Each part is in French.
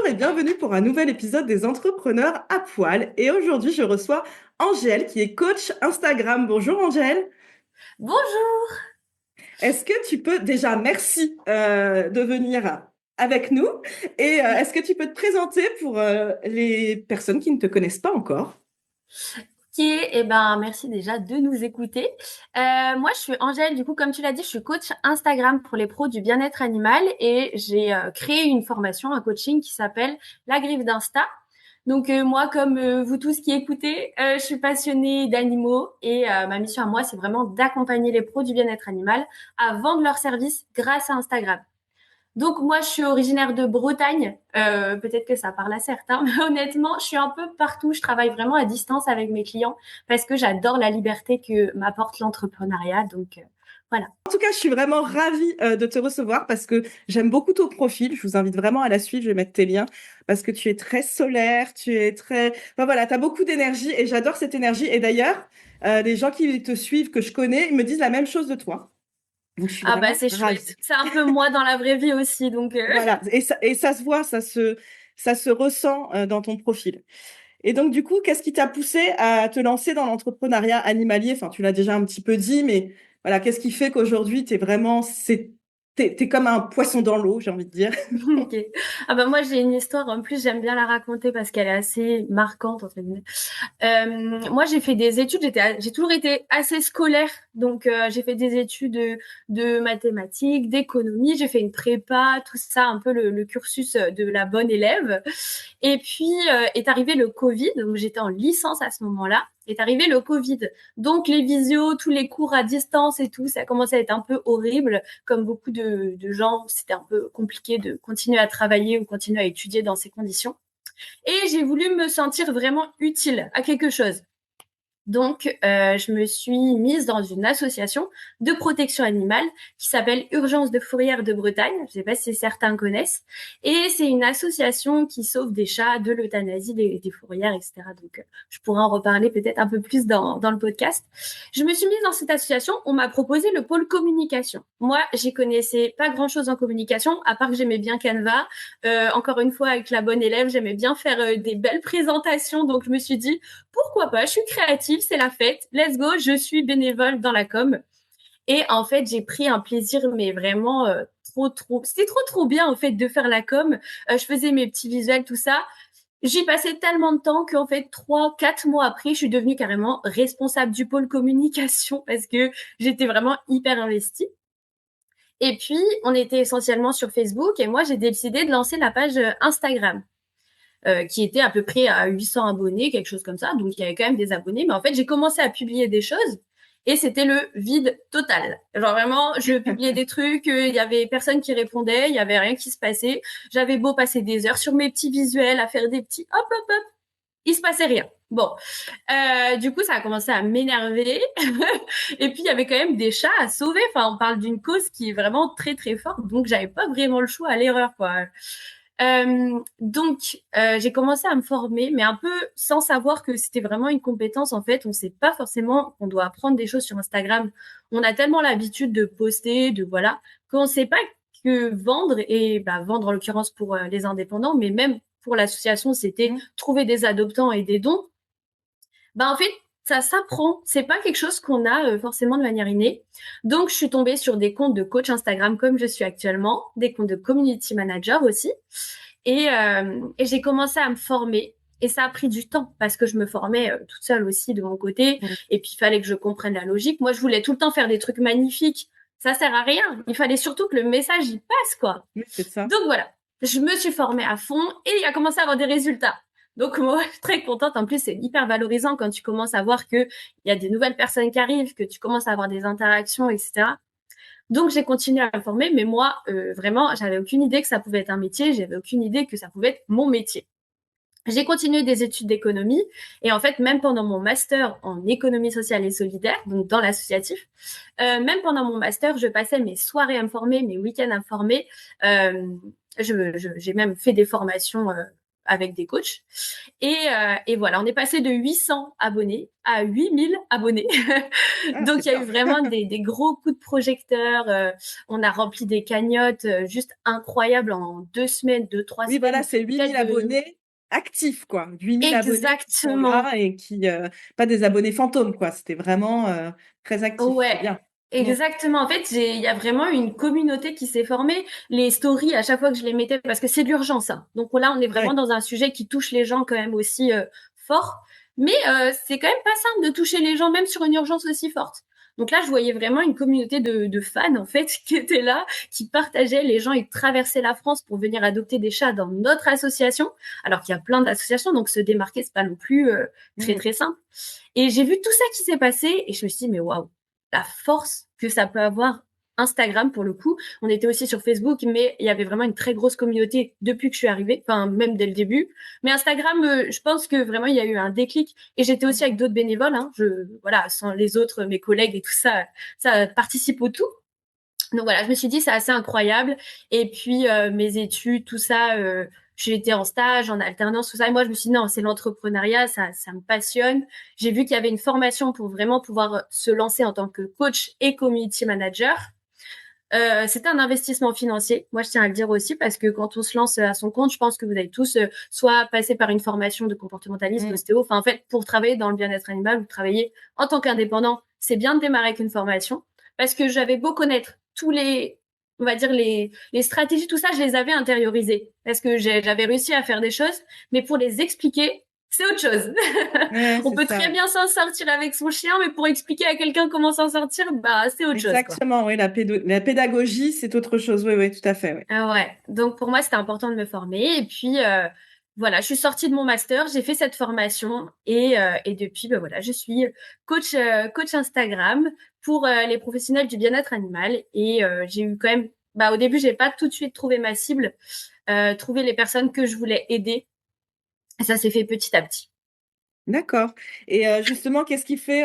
et bienvenue pour un nouvel épisode des Entrepreneurs à poil. Et aujourd'hui, je reçois Angèle qui est coach Instagram. Bonjour Angèle. Bonjour. Est-ce que tu peux déjà, merci de venir avec nous et est-ce que tu peux te présenter pour les personnes qui ne te connaissent pas encore? Ok, eh ben merci déjà de nous écouter. Moi, je suis Angèle. Du coup, comme tu l'as dit, je suis coach Instagram pour les pros du bien-être animal et j'ai créé une formation, un coaching qui s'appelle La Griffe d'Insta. Donc moi, comme vous tous qui écoutez, je suis passionnée d'animaux et ma mission à moi, c'est vraiment d'accompagner les pros du bien-être animal à vendre leurs services grâce à Instagram. Donc moi, je suis originaire de Bretagne. Peut-être que ça parle à certains, mais honnêtement, je suis un peu partout. Je travaille vraiment à distance avec mes clients parce que j'adore la liberté que m'apporte l'entrepreneuriat. Donc voilà. En tout cas, je suis vraiment ravie de te recevoir parce que j'aime beaucoup ton profil. Je vous invite vraiment à la suivre. Je vais mettre tes liens parce que tu es très solaire, tu es très... Enfin voilà, tu as beaucoup d'énergie et j'adore cette énergie. Et d'ailleurs, les gens qui te suivent, que je connais, ils me disent la même chose de toi. Donc, je suis Ah bah vraiment c'est chouette. ravie. C'est un peu moi dans la vraie vie aussi. Donc Voilà, et ça se voit, ça se ressent dans ton profil. Et donc, du coup, qu'est-ce qui t'a poussé à te lancer dans l'entrepreneuriat animalier? Enfin, tu l'as déjà un petit peu dit, mais voilà, qu'est-ce qui fait qu'aujourd'hui, t'es comme un poisson dans l'eau, j'ai envie de dire. Ok. Ah bah moi j'ai une histoire. En plus j'aime bien la raconter parce qu'elle est assez marquante entre guillemets. Moi, j'ai fait des études. J'ai toujours été assez scolaire, donc j'ai fait des études de mathématiques, d'économie. J'ai fait une prépa, tout ça, un peu le cursus de la bonne élève. Et puis est arrivé le Covid, donc j'étais en licence à ce moment-là. Est arrivé le Covid, donc les visios, tous les cours à distance et tout, ça a commencé à être un peu horrible. Comme beaucoup de gens, c'était un peu compliqué de continuer à travailler ou continuer à étudier dans ces conditions. Et j'ai voulu me sentir vraiment utile à quelque chose. Donc, je me suis mise dans une association de protection animale qui s'appelle Urgence de Fourrière de Bretagne. Je ne sais pas si certains connaissent. Et c'est une association qui sauve des chats de l'euthanasie des fourrières, etc. Donc, je pourrais en reparler peut-être un peu plus dans le podcast. Je me suis mise dans cette association. On m'a proposé le pôle communication. Moi, j'y connaissais pas grand-chose en communication, à part que j'aimais bien Canva. Encore une fois, avec la bonne élève, j'aimais bien faire des belles présentations. Donc, je me suis dit, pourquoi pas, je suis créative, c'est la fête, let's go, je suis bénévole dans la com. Et en fait, j'ai pris un plaisir, mais vraiment c'était trop bien en fait de faire la com. Je faisais mes petits visuels, tout ça. J'y passais tellement de temps qu'en fait, 3, 4 mois après, je suis devenue carrément responsable du pôle communication parce que j'étais vraiment hyper investie. Et puis, on était essentiellement sur Facebook et moi, j'ai décidé de lancer la page Instagram. Qui était à peu près à 800 abonnés, quelque chose comme ça. Donc, il y avait quand même des abonnés. Mais en fait, j'ai commencé à publier des choses et c'était le vide total. Genre vraiment, je publiais des trucs, il y avait personne qui répondait, il y avait rien qui se passait. J'avais beau passer des heures sur mes petits visuels à faire des petits hop, hop, hop. Il se passait rien. Bon, du coup, ça a commencé à m'énerver. Et puis, il y avait quand même des chats à sauver. Enfin, on parle d'une cause qui est vraiment très, très forte. Donc, j'avais pas vraiment le choix à l'erreur, quoi. J'ai commencé à me former, mais un peu sans savoir que c'était vraiment une compétence. En fait, on ne sait pas forcément qu'on doit apprendre des choses sur Instagram. On a tellement l'habitude de poster, de voilà, qu'on ne sait pas que vendre et bah, vendre en l'occurrence pour les indépendants, mais même pour l'association, c'était Mhm. trouver des adoptants et des dons. Bah en fait, ça s'apprend. C'est pas quelque chose qu'on a forcément de manière innée. Donc, je suis tombée sur des comptes de coach Instagram comme je suis actuellement, des comptes de community manager aussi. Et j'ai commencé à me former. Et ça a pris du temps parce que je me formais toute seule aussi de mon côté. Et puis, il fallait que je comprenne la logique. Moi, je voulais tout le temps faire des trucs magnifiques. Ça sert à rien. Il fallait surtout que le message y passe, quoi. Oui, c'est ça. Donc voilà, je me suis formée à fond et il a commencé à avoir des résultats. Donc moi, je suis très contente. En plus, c'est hyper valorisant quand tu commences à voir qu'il y a des nouvelles personnes qui arrivent, que tu commences à avoir des interactions, etc. Donc j'ai continué à me former, mais moi, vraiment, j'avais aucune idée que ça pouvait être un métier, j'avais aucune idée que ça pouvait être mon métier. J'ai continué des études d'économie et en fait, même pendant mon master en économie sociale et solidaire, donc dans l'associatif, même pendant mon master, je passais mes soirées à me former, mes week-ends à me former. Euh, j'ai même fait des formations avec des coachs. Et voilà, on est passé de 800 abonnés à 8000 abonnés. Ah, Donc, c'est il y a eu bien. vraiment des gros coups de projecteur. On a rempli des cagnottes juste incroyables en 2 semaines, 2, 3 semaines. Oui, voilà, c'est 8000 Peut-être de... abonnés actifs, quoi. 8000 abonnés qui sont Exactement. là et qui, pas des abonnés fantômes, quoi. C'était vraiment très actif. C'est Ouais. bien. Mm. Exactement. En fait, il y a vraiment une communauté qui s'est formée. Les stories, à chaque fois que je les mettais, parce que c'est d'urgence, hein. Donc là, on est vraiment Ouais. dans un sujet qui touche les gens quand même aussi fort. Mais c'est quand même pas simple de toucher les gens, même sur une urgence aussi forte. Donc là, je voyais vraiment une communauté de fans, en fait, qui étaient là, qui partageaient. Les gens, ils traversaient la France pour venir adopter des chats dans notre association, alors qu'il y a plein d'associations, donc se démarquer, c'est pas non plus très, Mm. très simple. Et j'ai vu tout ça qui s'est passé et je me suis dit, mais waouh, la force que ça peut avoir Instagram pour le coup. On était aussi sur Facebook, mais il y avait vraiment une très grosse communauté depuis que je suis arrivée, enfin même dès le début. Mais Instagram, je pense que vraiment il y a eu un déclic et j'étais aussi avec d'autres bénévoles. Hein. Voilà, sans les autres, mes collègues et tout ça, ça participe au tout. Donc voilà, je me suis dit c'est assez incroyable. Et puis mes études, tout ça, j'étais en stage, en alternance, tout ça. Et moi je me suis dit non, c'est l'entrepreneuriat, ça me passionne. J'ai vu qu'il y avait une formation pour vraiment pouvoir se lancer en tant que coach et community manager. C'était un investissement financier. Moi, je tiens à le dire aussi parce que quand on se lance à son compte, je pense que vous avez tous soit passé par une formation de comportementaliste, Mm. d'ostéo. Enfin, en fait, pour travailler dans le bien-être animal ou travailler en tant qu'indépendant, c'est bien de démarrer avec une formation parce que j'avais beau connaître tous les, on va dire les stratégies, tout ça, je les avais intériorisées parce que j'avais réussi à faire des choses, mais pour les expliquer, c'est autre chose. Ouais, On c'est peut ça. très bien s'en sortir avec son chien, mais pour expliquer à quelqu'un comment s'en sortir, bah, c'est autre chose, quoi. Exactement, oui, la pédagogie, c'est autre chose. Oui, oui, tout à fait. Oui. Ah ouais, donc pour moi, c'était important de me former. Et puis, voilà, je suis sortie de mon master, j'ai fait cette formation et depuis, ben voilà, je suis coach Instagram pour les professionnels du bien-être animal. Et j'ai eu quand même, bah, au début, j'ai pas tout de suite trouvé ma cible, trouvé les personnes que je voulais aider. Et ça s'est fait petit à petit. D'accord. Et justement, qu'est-ce qui fait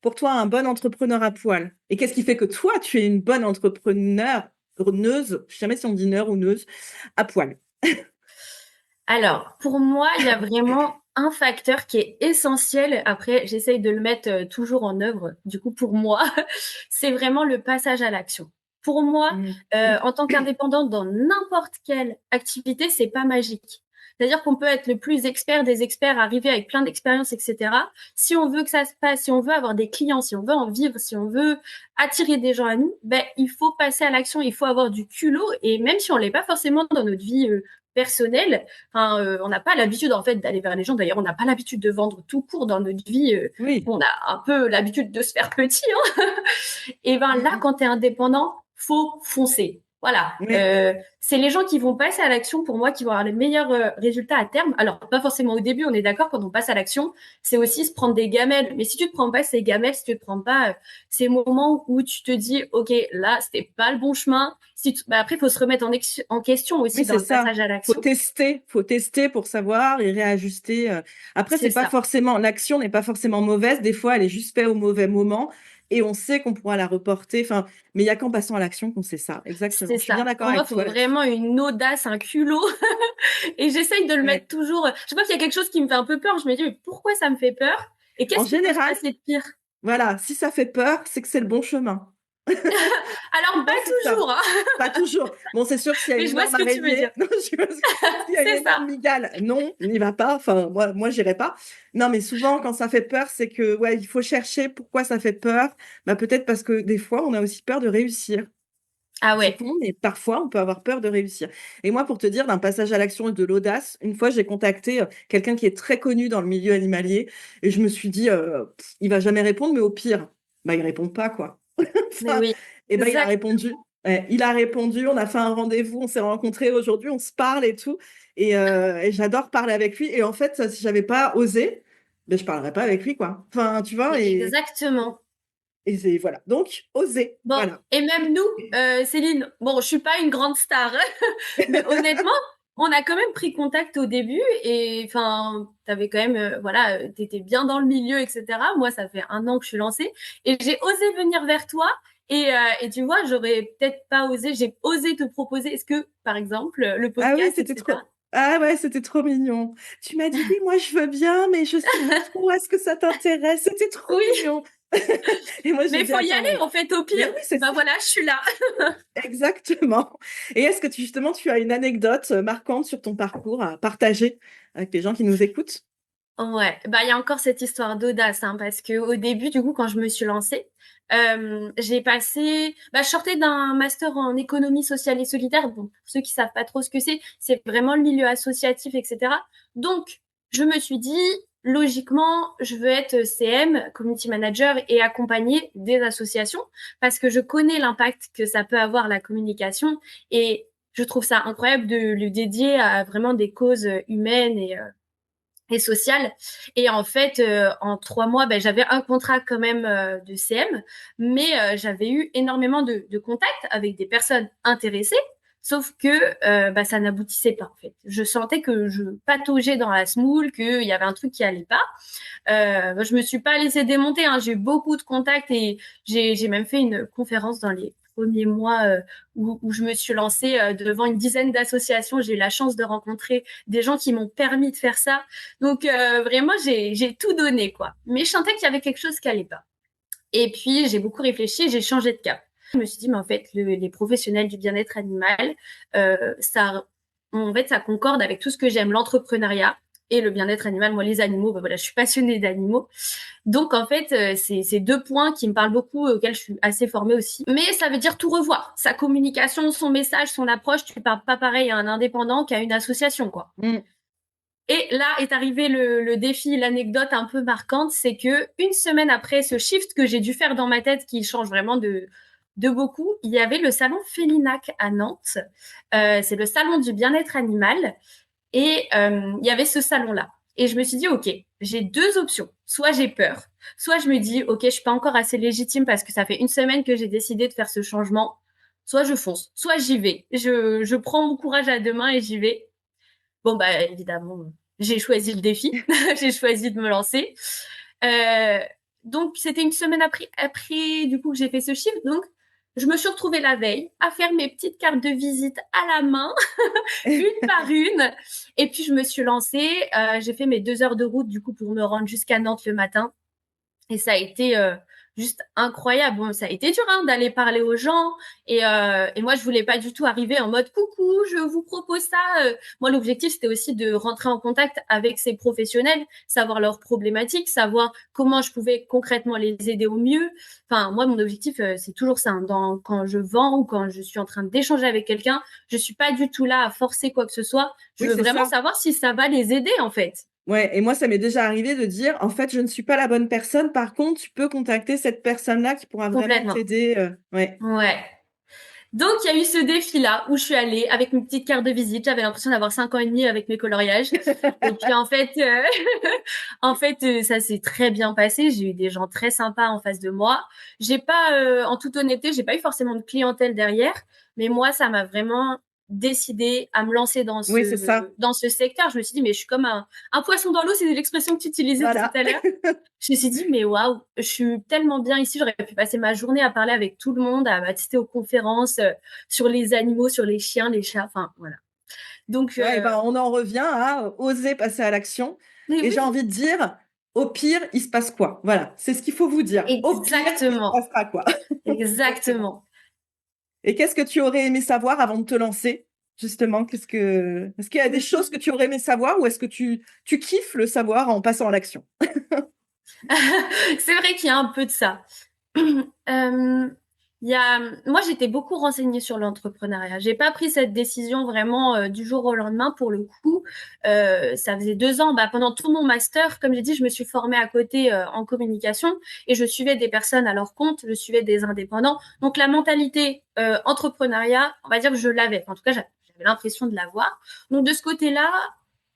pour toi un bon entrepreneur à poil? Et qu'est-ce qui fait que toi, tu es une bonne neuse, je sais jamais si on dit neur ou neuse, à poil? Alors, pour moi, il y a vraiment un facteur qui est essentiel. Après, j'essaye de le mettre toujours en œuvre. Du coup, pour moi, c'est vraiment le passage à l'action. Pour moi, Mm. en tant qu'indépendante dans n'importe quelle activité, c'est pas magique. C'est-à-dire qu'on peut être le plus expert des experts, arriver avec plein d'expériences, etc. Si on veut que ça se passe, si on veut avoir des clients, si on veut en vivre, si on veut attirer des gens à nous, ben, il faut passer à l'action, il faut avoir du culot. Et même si on l'est pas forcément dans notre vie personnelle, enfin, on n'a pas l'habitude en fait d'aller vers les gens. D'ailleurs, on n'a pas l'habitude de vendre tout court dans notre vie. Oui. On a un peu l'habitude de se faire petit. Hein. Et ben là, Mm, quand tu es indépendant, faut foncer. Voilà. mm. Oui, C'est les gens qui vont passer à l'action pour moi qui vont avoir les meilleurs résultats à terme. Alors, pas forcément au début, on est d'accord, quand on passe à l'action, c'est aussi se prendre des gamelles. Mais si tu te prends pas ces gamelles, si tu te prends pas ces moments où tu te dis, OK, là, c'était pas le bon chemin. Si tu... bah, après, il faut se remettre en question oui, aussi dans c'est le ça. passage à l'action. Faut tester pour savoir et réajuster. Après, C'est c'est pas ça. forcément, l'action n'est pas forcément mauvaise. Des fois, elle est juste faite au mauvais moment et on sait qu'on pourra la reporter. Enfin, mais il y a qu'en passant à l'action qu'on sait ça. Exactement. C'est Je suis bien ça. d'accord Pour moi, avec il faut toi là-dessus. vraiment une audace, un culot. Et j'essaye de le Ouais. mettre toujours. Je sais pas qu'il y a quelque chose qui me fait un peu peur. Je me dis, mais pourquoi ça me fait peur? Et En qu'est-ce qui peut se général, passer de pire? voilà, si ça fait peur, c'est que c'est le bon chemin. Alors, pas Souvent, c'est ça. toujours, hein. Pas toujours. Bon, c'est sûr, s'il y a Mais je une vois énorme ce que tu veux araignée, dire. non, s'il y a une C'est énorme ça. migale, non, n'y va pas. Enfin, moi, j'irai pas. Non, mais souvent, quand ça fait peur, c'est que, ouais, il faut chercher pourquoi ça fait peur. Bah, peut-être parce que des fois, on a aussi peur de réussir. Ah C'est ouais. con, mais parfois, on peut avoir peur de réussir. Et moi, pour te dire, d'un passage à l'action et de l'audace, une fois, j'ai contacté quelqu'un qui est très connu dans le milieu animalier et je me suis dit, il va jamais répondre, mais au pire, bah, il répond pas, quoi. Mais Enfin, oui. et ben, il a Exact. répondu. Ouais, il a répondu, on a fait un rendez-vous, on s'est rencontrés aujourd'hui, on se parle et tout. Et j'adore parler avec lui. Et en fait, si j'avais pas osé, ben, je parlerais pas avec lui, quoi. Enfin, tu vois, Mais exactement. et c'est, voilà. Donc, oser. Bon, Voilà. et même nous, Céline, bon, je suis pas une grande star, mais honnêtement, on a quand même pris contact au début et enfin, t'avais quand même, voilà, t'étais bien dans le milieu, etc. Moi, ça fait 1 an que je suis lancée et j'ai osé venir vers toi et tu vois, j'aurais peut-être pas osé, j'ai osé te proposer, est-ce que, par exemple, le Ah oui, podcast, c'était trop. etc. Ah ouais, c'était trop mignon. Tu m'as dit: «Oui, moi je veux bien, mais je sais pas trop, est-ce que ça t'intéresse?» C'était trop Oui, mignon. Et moi mais j'ai il dit: faut y «Attends, aller mais» en fait au mais pire. oui, c'est Bah ça, voilà, je suis là. exactement. Et est-ce que tu justement, tu as une anecdote, marquante sur ton parcours à partager avec les gens qui nous écoutent? Ouais, bah, il y a encore cette histoire d'audace, hein, parce que au début, du coup, quand je me suis lancée, j'ai passé je sortais d'un master en économie sociale et solidaire. Bon, pour ceux qui savent pas trop ce que c'est vraiment le milieu associatif, et cetera. Donc, je me suis dit, logiquement, je veux être CM, community manager, et accompagner des associations parce que je connais l'impact que ça peut avoir la communication et je trouve ça incroyable de le dédier à vraiment des causes humaines et sociale. Et en fait, en 3 mois, j'avais un contrat quand même de CM, mais j'avais eu énormément de contacts avec des personnes intéressées. Sauf que ça n'aboutissait pas en fait. Je sentais que je pataugeais dans la semoule, qu'il y avait un truc qui allait pas. Je me suis pas laissée démonter, hein. J'ai eu beaucoup de contacts et j'ai même fait une conférence dans les premiers mois où je me suis lancée devant une dizaine d'associations. J'ai eu la chance de rencontrer des gens qui m'ont permis de faire ça. Donc vraiment, j'ai tout donné quoi. Mais je sentais qu'il y avait quelque chose qui allait pas. Et puis j'ai beaucoup réfléchi, j'ai changé de cap. Je me suis dit mais en fait les professionnels du bien-être animal, ça en fait ça concorde avec tout ce que j'aime, l'entrepreneuriat et le bien-être animal. Moi les animaux, voilà, je suis passionnée d'animaux. Donc en fait c'est deux points qui me parlent beaucoup, auxquels je suis assez formée aussi. Mais ça veut dire tout revoir. Sa communication, son message, son approche, tu parles pas pareil à un indépendant qu'à une association quoi. Mmh. Et là est arrivé le défi, l'anecdote un peu marquante, c'est que une semaine après ce shift que j'ai dû faire dans ma tête, qui change vraiment de beaucoup, il y avait le salon Félinac à Nantes. C'est le salon du bien-être animal. Et il y avait ce salon-là. Et je me suis dit, OK, j'ai deux options. Soit j'ai peur, soit je me dis, OK, je suis pas encore assez légitime parce que ça fait une semaine que j'ai décidé de faire ce changement. Soit je fonce, soit j'y vais. Je prends mon courage à deux mains et j'y vais. Bon, évidemment, j'ai choisi le défi. J'ai choisi de me lancer. Euh, donc, c'était une semaine après, du coup, que j'ai fait ce chiffre. Donc, je me suis retrouvée la veille à faire mes petites cartes de visite à la main, une par une. Et puis, je me suis lancée. J'ai fait mes 2 heures de route, du coup, pour me rendre jusqu'à Nantes le matin. Et ça a été juste incroyable. Bon, ça a été dur hein, d'aller parler aux gens. Et moi, je voulais pas du tout arriver en mode coucou, je vous propose ça. Moi, l'objectif, c'était aussi de rentrer en contact avec ces professionnels, savoir leurs problématiques, savoir comment je pouvais concrètement les aider au mieux. Enfin, moi, mon objectif, c'est toujours ça. Hein. Quand je vends ou quand je suis en train d'échanger avec quelqu'un, je suis pas du tout là à forcer quoi que ce soit. Je Oui, veux c'est vraiment ça. savoir si ça va les aider, en fait. Ouais, et moi, ça m'est déjà arrivé de dire: «En fait, je ne suis pas la bonne personne. Par contre, tu peux contacter cette personne-là qui pourra vraiment Complètement. t'aider», ouais. Ouais. Donc, il y a eu ce défi-là où je suis allée avec une petite carte de visite. J'avais l'impression d'avoir 5 ans et demi avec mes coloriages. Et puis, en fait, ça s'est très bien passé. J'ai eu des gens très sympas en face de moi. J'ai pas, en toute honnêteté, j'ai pas eu forcément de clientèle derrière. Mais moi, ça m'a vraiment décidé à me lancer Oui, c'est ça. dans ce secteur. Je me suis dit, mais je suis comme un poisson dans l'eau. C'est l'expression que tu utilisais tout Voilà. à l'heure. Je me suis dit, mais waouh, je suis tellement bien ici, j'aurais pu passer ma journée à parler avec tout le monde, à assister aux conférences sur les animaux, sur les chiens, les chats, enfin voilà. Donc, Ouais, et ben, on en revient à oser passer à l'action. mais Et j'ai oui, envie de dire, au pire, il se passe quoi? Voilà, c'est ce qu'il faut vous dire. Au pire, il se exactement, passera quoi? Exactement. exactement. Et qu'est-ce que tu aurais aimé savoir avant de te lancer? Justement, est-ce qu'il y a des choses que tu aurais aimé savoir ou est-ce que tu kiffes le savoir en passant à l'action? C'est vrai qu'il y a un peu de ça. Euh, moi, j'étais beaucoup renseignée sur l'entrepreneuriat. J'ai pas pris cette décision vraiment du jour au lendemain. Pour le coup, ça faisait 2 ans. Pendant tout mon master, comme j'ai dit, je me suis formée à côté en communication et je suivais des personnes à leur compte, je suivais des indépendants. Donc la mentalité entrepreneuriat, on va dire que je l'avais. En tout cas, j'avais l'impression de l'avoir. Donc de ce côté-là,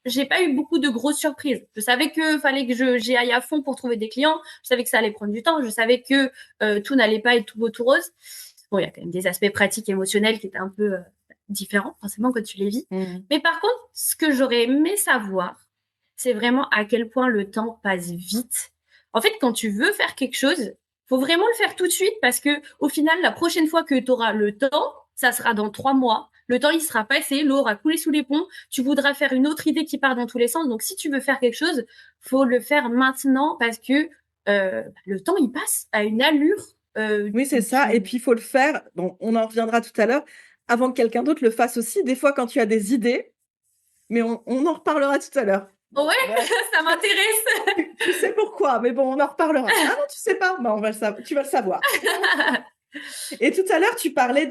j'ai pas eu beaucoup de grosses surprises. Je savais que fallait que j'y aille à fond pour trouver des clients. Je savais que ça allait prendre du temps. Je savais que tout n'allait pas être tout beau tout rose. Bon, il y a quand même des aspects pratiques, émotionnels qui étaient un peu différents, forcément, quand tu les vis. Mmh. Mais par contre, ce que j'aurais aimé savoir, c'est vraiment à quel point le temps passe vite. En fait, quand tu veux faire quelque chose, faut vraiment le faire tout de suite parce que au final, la prochaine fois que tu auras le temps, ça sera dans 3 mois. le temps il sera passé, l'eau aura coulé sous les ponts, tu voudras faire une autre idée qui part dans tous les sens. Donc si tu veux faire quelque chose, faut le faire maintenant parce que le temps il passe à une allure. Oui, c'est ça. Et puis, il faut le faire. Bon, on en reviendra tout à l'heure, avant que quelqu'un d'autre le fasse aussi. Des fois, quand tu as des idées, mais on en reparlera tout à l'heure. Ouais, Bref, ça m'intéresse. tu sais pourquoi, mais bon, on en reparlera. Ah non, tu sais pas? Bah, tu vas le savoir. Et tout à l'heure, tu parlais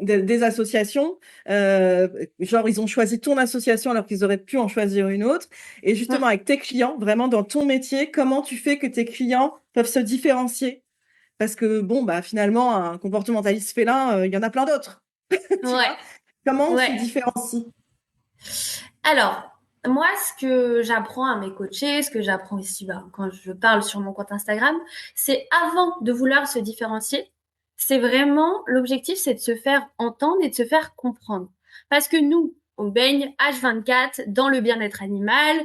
des associations. Genre, ils ont choisi ton association alors qu'ils auraient pu en choisir une autre. Et justement, avec tes clients, vraiment dans ton métier, comment tu fais que tes clients peuvent se différencier? Parce que bon, bah finalement, un comportementaliste félin, il y en a plein d'autres. Tu Ouais, vois? Comment on se ouais. différencie? Alors, moi, ce que j'apprends à mes coachés, ce que j'apprends ici, bah, quand je parle sur mon compte Instagram, c'est avant de vouloir se différencier, c'est vraiment l'objectif, c'est de se faire entendre et de se faire comprendre. Parce que nous, on baigne H24 dans le bien-être animal.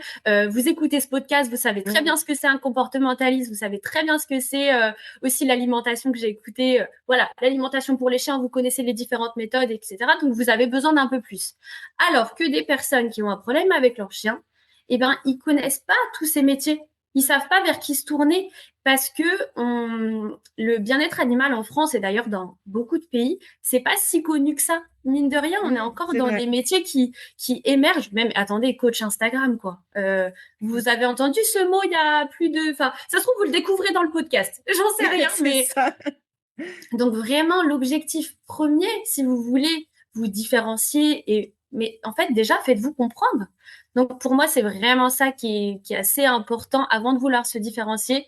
Vous écoutez ce podcast, vous savez très bien Mmh. ce que c'est un comportementaliste, vous savez très bien ce que c'est aussi l'alimentation que j'ai écouté. Voilà, l'alimentation pour les chiens, vous connaissez les différentes méthodes, etc. Donc vous avez besoin d'un peu plus. Alors que des personnes qui ont un problème avec leur chien, eh ben, ils connaissent pas tous ces métiers. Ils savent pas vers qui se tourner parce que le bien-être animal en France et d'ailleurs dans beaucoup de pays, c'est pas si connu que ça. Mine de rien, on est encore C'est dans des vrai. métiers qui émergent. Même, attendez, coach Instagram, quoi. Vous avez entendu ce mot il y a plus de, enfin, ça se trouve, vous le découvrez dans le podcast. J'en sais rien, C'est mais ça. donc vraiment, l'objectif premier, si vous voulez vous différencier, mais en fait déjà faites-vous comprendre. Donc pour moi, c'est vraiment ça qui est assez important avant de vouloir se différencier.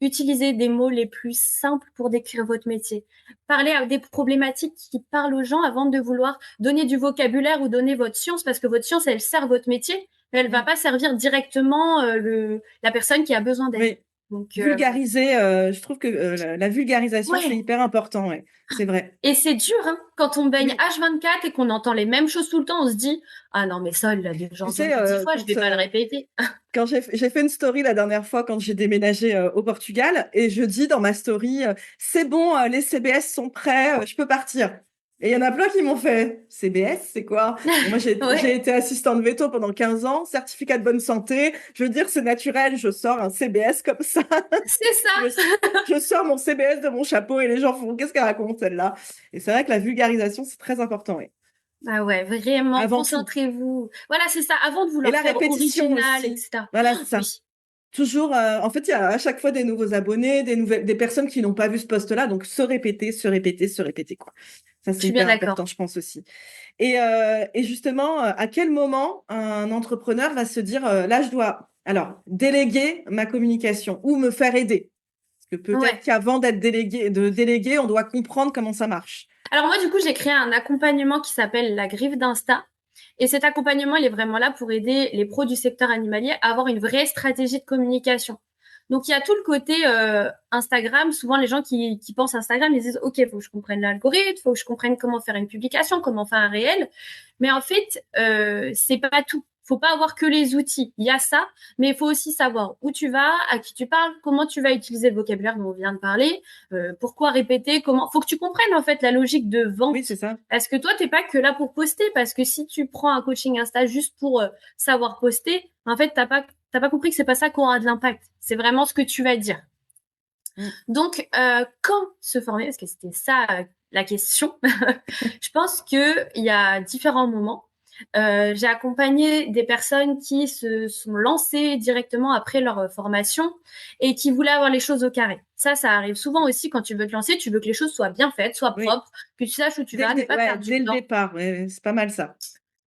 Utilisez des mots les plus simples pour décrire votre métier. Parlez à des problématiques qui parlent aux gens avant de vouloir donner du vocabulaire ou donner votre science, parce que votre science, elle sert votre métier, mais elle va Mmh. pas servir directement la personne qui a besoin d'aide. Oui. Donc Vulgariser, je trouve que la vulgarisation, c'est ouais, hyper important, ouais. C'est vrai. et c'est dur, hein. Quand on baigne Oui. H24 et qu'on entend les mêmes choses tout le temps, on se dit, ah non, mais ça, il l'a déjà Tu sais, entendu 10 fois, je vais pas le répéter. quand j'ai fait une story la dernière fois quand j'ai déménagé au Portugal et je dis dans ma story, c'est bon, les CBS sont prêts, je peux partir. Et il y en a plein qui m'ont fait, CBS, c'est quoi? Bon, moi, j'ai Ouais, été assistante veto pendant 15 ans, certificat de bonne santé. Je veux dire, c'est naturel, je sors un CBS comme ça. c'est Je, ça. je sors mon CBS de mon chapeau et les gens font, qu'est-ce qu'elle raconte celle-là? Et c'est vrai que la vulgarisation, c'est très important, oui. Ah ouais, vraiment, Avant tout. concentrez-vous. Voilà, c'est ça, avant de Et vouloir la faire répétition original, aussi. etc. Voilà, c'est Oh, ça. oui, Toujours, en fait, il y a à chaque fois des nouveaux abonnés, des personnes qui n'ont pas vu ce post-là, donc se répéter, se répéter, se répéter, quoi. Ça, je c'est suis bien hyper important, d'accord. je pense aussi. Et justement, à quel moment un entrepreneur va se dire, là, je dois, alors, déléguer ma communication ou me faire aider? Parce que peut-être Ouais. qu'avant de déléguer, on doit comprendre comment ça marche. Alors moi, du coup, j'ai créé un accompagnement qui s'appelle la griffe d'Insta. Et cet accompagnement, il est vraiment là pour aider les pros du secteur animalier à avoir une vraie stratégie de communication. Donc, il y a tout le côté Instagram. Souvent, les gens qui pensent Instagram, ils disent, OK, il faut que je comprenne l'algorithme, il faut que je comprenne comment faire une publication, comment faire un réel. Mais en fait, c'est pas tout. Faut pas avoir que les outils. Il y a ça, mais il faut aussi savoir où tu vas, à qui tu parles, comment tu vas utiliser le vocabulaire dont on vient de parler, pourquoi répéter, comment. Faut que tu comprennes en fait la logique de Oui, c'est vente. ça. Parce que toi, t'es pas que là pour poster. Parce que si tu prends un coaching Insta juste pour savoir poster, en fait, t'as pas compris que c'est pas ça qui aura de l'impact. C'est vraiment ce que tu vas dire. Mm. Donc, quand se former, parce que c'était ça la question, je pense que il y a différents moments. J'ai accompagné des personnes qui se sont lancées directement après leur formation et qui voulaient avoir les choses au carré. Ça arrive souvent aussi quand tu veux te lancer, tu veux que les choses soient bien faites, soient Oui. propres, que tu saches où tu vas, ne pas Ouais, perdre du dès le temps. départ, ouais, c'est pas mal ça.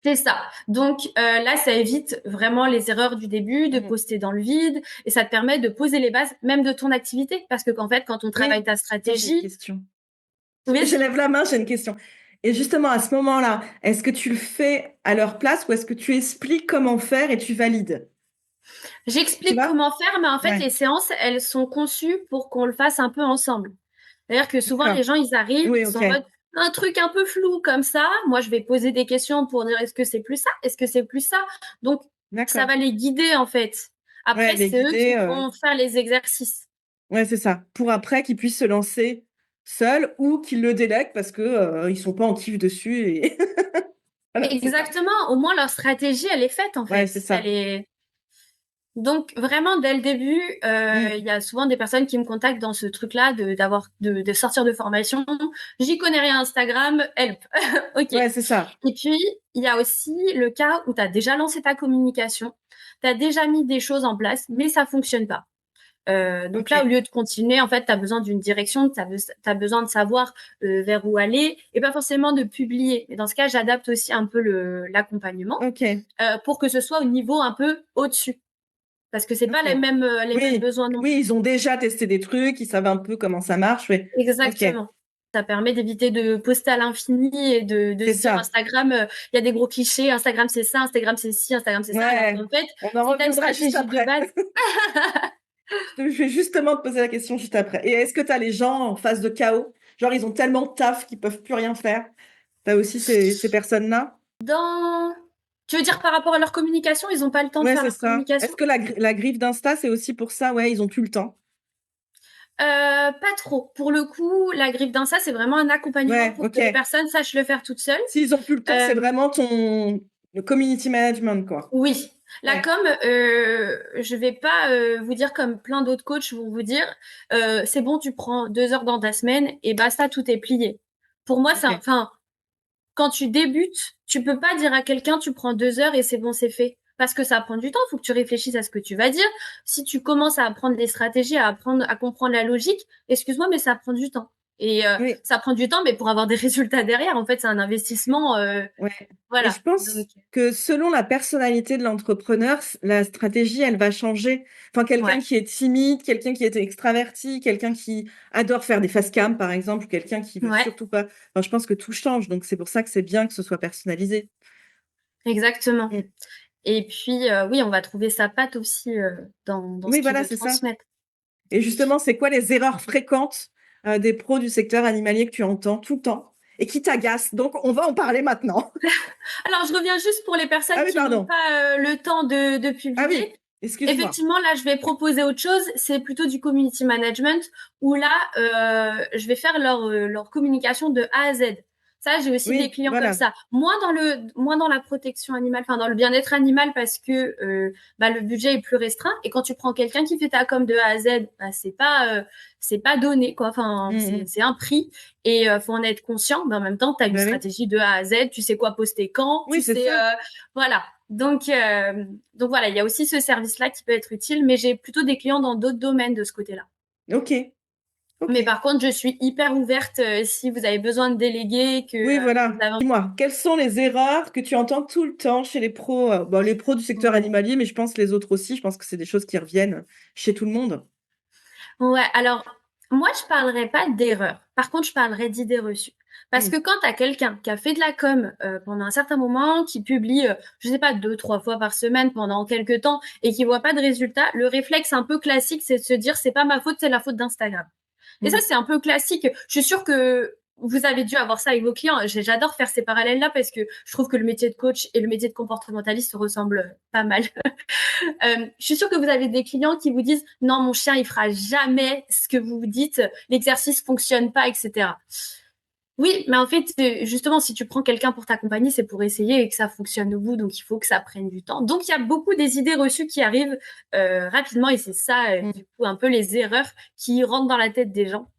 C'est ça. Donc là, ça évite vraiment les erreurs du début, de Mm. poster dans le vide, et ça te permet de poser les bases même de ton activité, parce que qu'en fait, quand on travaille Oui, ta attends, j'ai une stratégie, question. Je vas-y. lève la main, j'ai une question. Et justement, à ce moment-là, est-ce que tu le fais à leur place ou est-ce que tu expliques comment faire et tu valides? Tu J'explique vois? comment faire, mais en fait, Ouais, les séances, elles sont conçues pour qu'on le fasse un peu ensemble. C'est-à-dire que souvent, les d'accord. gens, ils arrivent, Oui, ils sont ok. en mode un truc un peu flou comme ça. Moi, je vais poser des questions pour dire est-ce que c'est plus ça? Est-ce que c'est plus ça? Donc, ça D'accord. va les guider, en fait. Ouais, Après, les c'est eux qui guider. vont faire les exercices. Ouais, c'est ça. Pour après qu'ils puissent se lancer. seuls ou qu'ils le délèguent parce que ils sont pas en kiff dessus et voilà, c'est ça. Exactement. Au moins, leur stratégie, elle est faite, en Ouais, fait. c'est Elle ça. est... Donc, vraiment, dès le début, Mm. il y a souvent des personnes qui me contactent dans ce truc-là de sortir de formation. J'y connais rien à Instagram, help. OK. Ouais, c'est ça. Et puis, il y a aussi le cas où tu as déjà lancé ta communication, tu as déjà mis des choses en place, mais ça fonctionne pas. Donc là, au Ok. lieu de continuer, en fait, tu as besoin d'une direction, tu as besoin de savoir vers où aller et pas forcément de publier. Et dans ce cas, j'adapte aussi un peu l'accompagnement Ok. pour que ce soit au niveau un peu au-dessus. Parce que c'est pas Ok. les mêmes Oui. besoins non Oui, plus. ils ont déjà testé des trucs, ils savent un peu comment ça marche. Ouais. Ok. Exactement. Ça permet d'éviter de poster à l'infini et de C'est se dire ça. Instagram, il y a des gros clichés, Instagram c'est ça, Instagram c'est ci, Instagram c'est ça. Alors Ouais. qu'en fait, On en si tu as une reviendra juste stratégie de après. base, Je vais justement te poser la question juste après. Et est-ce que tu as les gens en phase de chaos? Genre, ils ont tellement de taf qu'ils peuvent plus rien faire. Tu as aussi ces personnes-là? dans... Tu veux dire par rapport à leur communication, ils n'ont pas le temps de Ouais, faire c'est leur ça. communication? Est-ce que la griffe d'Insta, c'est aussi pour ça? Ouais, ils ont plus le temps. Pas trop. Pour le coup, la griffe d'Insta, c'est vraiment un accompagnement Ouais, pour que ok. les personnes sachent le faire toutes seules. S'ils ont plus le temps, c'est Euh, vraiment le community management, quoi. oui. La Ouais, com, je vais pas vous dire comme plein d'autres coachs vont vous dire, c'est bon, tu prends 2 heures dans ta semaine et basta, tout est plié. Pour moi, ok. enfin, quand tu débutes, tu peux pas dire à quelqu'un, tu prends 2 heures et c'est bon, c'est fait. Parce que ça prend du temps, il faut que tu réfléchisses à ce que tu vas dire. Si tu commences à apprendre des stratégies, à apprendre, à comprendre la logique, excuse-moi, mais ça prend du temps. Et Oui, ça prend du temps, mais pour avoir des résultats derrière, en fait, c'est un investissement. ouais. Et Voilà. je pense Donc, que selon la personnalité de l'entrepreneur, la stratégie, elle va changer. Enfin, quelqu'un ouais, qui est timide, quelqu'un qui est extraverti, quelqu'un qui adore faire des face cam, par exemple, ou quelqu'un qui veut ouais, surtout pas. Enfin, je pense que tout change. Donc, c'est pour ça que c'est bien que ce soit personnalisé. exactement. Mm. Et puis, oui, on va trouver sa patte aussi dans ce Oui, qu'il voilà, veut c'est ça. transmettre. Et justement, c'est quoi les erreurs fréquentes des pros du secteur animalier que tu entends tout le temps et qui t'agacent? Donc, on va en parler maintenant. Alors, je reviens juste pour les Ah personnes oui, qui n'ont pardon. pas le temps de Ah publier. oui, excuse-moi. Effectivement, là, je vais proposer autre chose. C'est plutôt du community management où là, je vais faire leur communication de A à Z. Ça, j'ai aussi des Oui, clients comme voilà. ça. Moins dans la protection animale, enfin dans le bien-être animal parce que bah, le budget est plus restreint. Et quand tu prends quelqu'un qui fait ta com de A à Z, bah, c'est pas donné quoi. Enfin, Mm, mm. c'est un prix et faut en être conscient. Mais en même temps, tu as une Ben oui. stratégie de A à Z. Tu sais quoi poster quand. Oui, Tu c'est sais, ça. voilà. Donc voilà, il y a aussi ce service-là qui peut être utile, mais j'ai plutôt des clients dans d'autres domaines de ce côté-là. Ok, ok. Mais par contre, je suis hyper ouverte si vous avez besoin de déléguer, que Oui, vous voilà. avez... Dis-moi, quelles sont les erreurs que tu entends tout le temps chez les pros, bon, les pros du secteur Ouais. animalier, mais je pense les autres aussi. Je pense que c'est des choses qui reviennent chez tout le monde. Ouais, alors moi, je parlerai pas d'erreur. Par contre, je parlerai d'idées reçues. Parce Mm, que quand tu as quelqu'un qui a fait de la com pendant un certain moment, qui publie, je sais pas, 2, 3 fois par semaine pendant quelques temps et qui voit pas de résultat, le réflexe un peu classique, c'est de se dire c'est pas ma faute, c'est la faute d'Instagram. Et ça, mm. c'est un peu classique. Je suis sûre que vous avez dû avoir ça avec vos clients. J'adore faire ces parallèles-là parce que je trouve que le métier de coach et le métier de comportementaliste se ressemblent pas mal. Je suis sûre que vous avez des clients qui vous disent non, mon chien, il fera jamais ce que vous vous dites, l'exercice fonctionne pas, etc. Oui, mais en fait, justement, si tu prends quelqu'un pour t'accompagner, c'est pour essayer et que ça fonctionne au bout, donc il faut que ça prenne du temps. Donc il y a beaucoup des idées reçues qui arrivent rapidement et c'est ça, Mm. du coup, un peu les erreurs qui rentrent dans la tête des gens.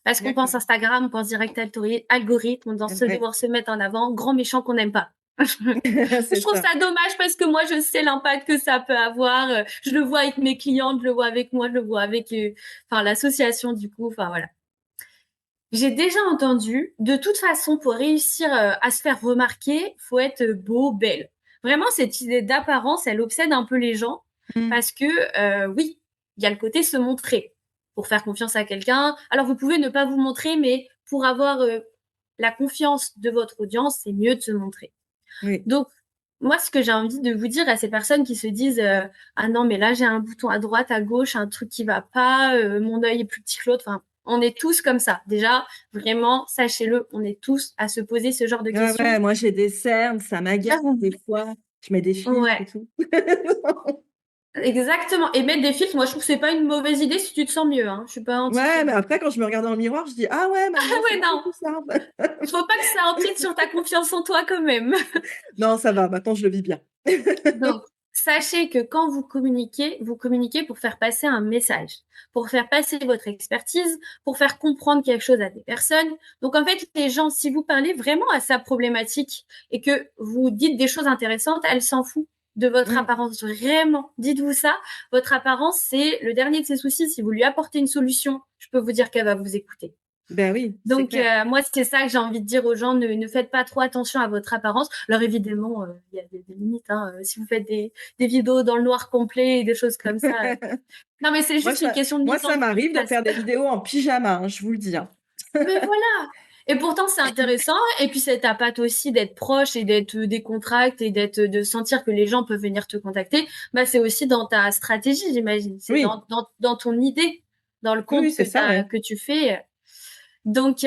Parce qu'on pense D'accord. Instagram, on pense direct algorithme, on pense Ouais. devoir se mettre en avant, grand méchant qu'on n'aime pas. Je C'est trouve ça. ça dommage parce que moi, je sais l'impact que ça peut avoir. Je le vois avec mes clientes, je le vois avec moi, je le vois avec enfin, l'association du coup. Enfin voilà. J'ai déjà entendu, de toute façon, pour réussir à se faire remarquer, faut être beau, belle. Vraiment, cette idée d'apparence, elle obsède un peu les gens Mm. parce que oui, il y a le côté se montrer pour faire confiance à quelqu'un. Alors vous pouvez ne pas vous montrer, mais pour avoir la confiance de votre audience, c'est mieux de se montrer. Oui. Donc moi, ce que j'ai envie de vous dire à ces personnes qui se disent ah non, mais là j'ai un bouton à droite, à gauche, un truc qui va pas, mon œil est plus petit que l'autre. Enfin, on est tous comme ça. Déjà, vraiment, sachez-le, on est tous à se poser ce genre de Ouais, questions. ouais, moi j'ai des cernes, ça m'agace des fois. Je mets des filtres et Ouais. tout. Exactement. Et mettre des filtres, moi, je trouve que c'est pas une mauvaise idée si tu te sens mieux, hein. Je suis pas Ouais, mais anti-filtre. après, quand je me regarde dans le miroir, je dis, ah ouais, Ah maman, c'est ouais, pas du non. tout ça. Faut pas que ça empiète sur ta confiance en toi quand même. Non, ça va, maintenant je le vis bien. Donc, sachez que quand vous communiquez pour faire passer un message, pour faire passer votre expertise, pour faire comprendre quelque chose à des personnes. Donc, en fait, les gens, si vous parlez vraiment à sa problématique et que vous dites des choses intéressantes, elle s'en fout de votre Mm. apparence. Vraiment, dites-vous ça. Votre apparence, c'est le dernier de ses soucis. Si vous lui apportez une solution, je peux vous dire qu'elle va vous écouter. Ben oui, c'est Donc, clair. moi, c'est ça que j'ai envie de dire aux gens, ne faites pas trop attention à votre apparence. Alors, évidemment, il y a des limites. Hein. Si vous faites des vidéos dans le noir complet et des choses comme ça. Non, mais c'est juste une question de Moi, mise ça en m'arrive de place. faire des vidéos en pyjama, hein, je vous le dis, hein. Mais voilà. Et pourtant, c'est intéressant. Et puis, c'est ta patte aussi d'être proche et d'être décontracté et de sentir que les gens peuvent venir te contacter. Bah, c'est aussi dans ta stratégie, j'imagine. C'est Oui, dans ton idée, dans le oui, compte c'est ça, ouais. que tu fais. Donc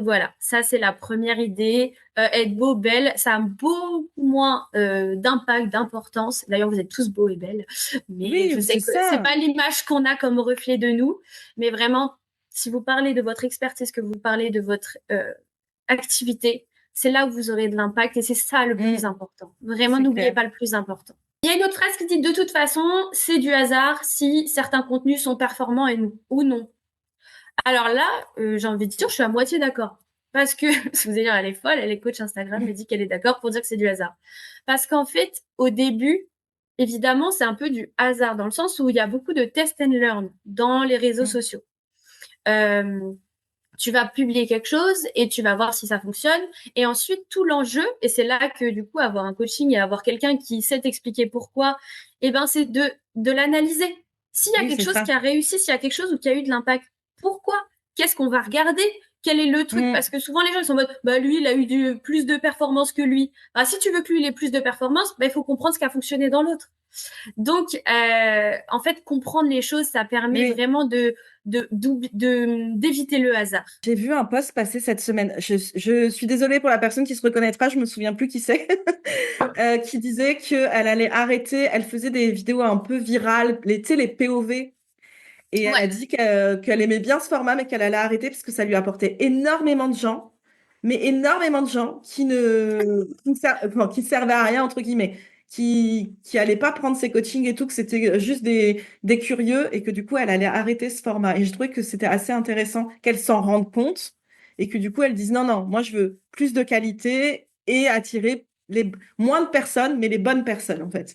voilà, ça c'est la première idée. Être beau, belle, ça a beaucoup moins d'impact, d'importance. D'ailleurs, vous êtes tous beaux et belles, mais je Oui, sais c'est que c'est ça. pas l'image qu'on a comme reflet de nous. Mais vraiment, si vous parlez de votre expertise, que vous parlez de votre activité, c'est là où vous aurez de l'impact et c'est ça le plus Mm, important. Vraiment, c'est n'oubliez clair. pas le plus important. Il y a une autre phrase qui dit de toute façon, c'est du hasard si certains contenus sont performants ou non. Alors là, j'ai envie de dire, je suis à moitié d'accord. Parce que, vous allez dire, elle est folle, elle est coach Instagram, elle dit qu'elle est d'accord pour dire que c'est du hasard. Parce qu'en fait, au début, évidemment, c'est un peu du hasard, dans le sens où il y a beaucoup de test and learn dans les réseaux Mm, sociaux. Euh, Tu vas publier quelque chose et tu vas voir si ça fonctionne. Et ensuite, tout l'enjeu, et c'est là que du coup, avoir un coaching et avoir quelqu'un qui sait t'expliquer pourquoi, eh ben, c'est de l'analyser. S'il y a oui, quelque c'est chose ça. qui a réussi, s'il y a quelque chose où qui a eu de l'impact, pourquoi? Qu'est-ce qu'on va regarder? Quel est le truc? Mm, Parce que souvent, les gens, ils sont en mode, bah, lui, il a eu plus de performance que lui. Ah, si tu veux que lui, il ait plus de performance, bah, il faut comprendre ce qui a fonctionné dans l'autre. Donc, en fait, comprendre les choses, ça permet oui. vraiment d'éviter le hasard. J'ai vu un post passer cette semaine. Je suis désolée pour la personne qui se reconnaîtra, je me souviens plus qui c'est, qui disait qu'elle allait arrêter. Elle faisait des vidéos un peu virales, tu sais, les POV. Et elle Ouais, a dit qu'elle aimait bien ce format, mais qu'elle allait arrêter parce que ça lui apportait énormément de gens, mais énormément de gens enfin, qui servaient à rien, entre guillemets, qui allaient pas prendre ses coachings et tout, que c'était juste des curieux et que du coup, elle allait arrêter ce format. Et je trouvais que c'était assez intéressant qu'elle s'en rende compte et que du coup, elle dise non, non, moi, je veux plus de qualité et attirer moins de personnes, mais les bonnes personnes, en fait.